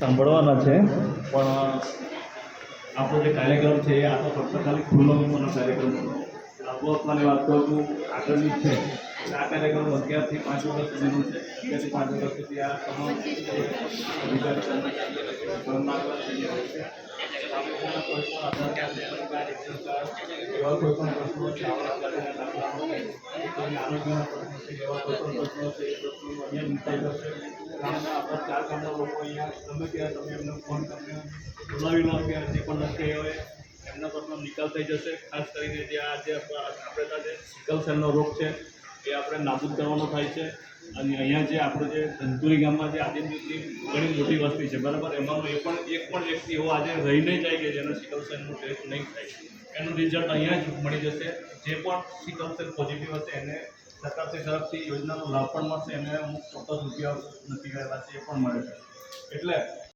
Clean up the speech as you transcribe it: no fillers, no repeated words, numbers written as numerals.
સાંભળવાના છે, પણ આપણો જે કાર્યક્રમ છે એ આ તો ફક્ત ખાલી ખુલ્લો મૂકવાનો કાર્યક્રમ છે. લાભો આપવાની વાત કરું છું આગળની છે. આ કાર્યક્રમ 11 થી 5 વાગ્યા સુધીનો છે. 11 થી 5 વાગ્યા સુધી આ તમામ અધિકારી કર્મચારીઓ એવા કોઈ પણ પ્રશ્નો છે, આરોગ્યના પ્રશ્નો છે, એવા કોઈ પણ પ્રશ્નો છે, એ પ્રશ્નોનું અહીંયા નિકાલ કરશે. આપણા 4 ગામના લોકો અહીંયા ગમે ત્યારે તમે એમને ફોન કરીને બોલાવી લો કે જે પણ નથી હોય એમના પ્રશ્નો નિકાલ થઈ જશે. ખાસ કરીને જે આજે આપણે ત્યાં જે સિકલ સેલનો રોગ છે એ આપણે નાબૂદ કરવાનો થાય છે. અને અહીંયા જે આપણે જે ધનપુરી ગામમાં જે આદિવાસી ઘણી મોટી વસ્તી છે, બરાબર, એમાંનો એક પણ વ્યક્તિ એવો આજે રહી નહીં જાય કે જેને સિકલ સેલનું ટેસ્ટ નહીં થાય. એનું રિઝલ્ટ અહીંયા જ મળી જશે. જે પણ સિકલ સેલ પોઝિટિવ હશે એને સરકારશ્રી તરફથી યોજનાનો લાભ પણ મળશે. એને અમુક ચોક્કસ રૂપિયા નથી કરેલા છે એ પણ મળે છે. એટલે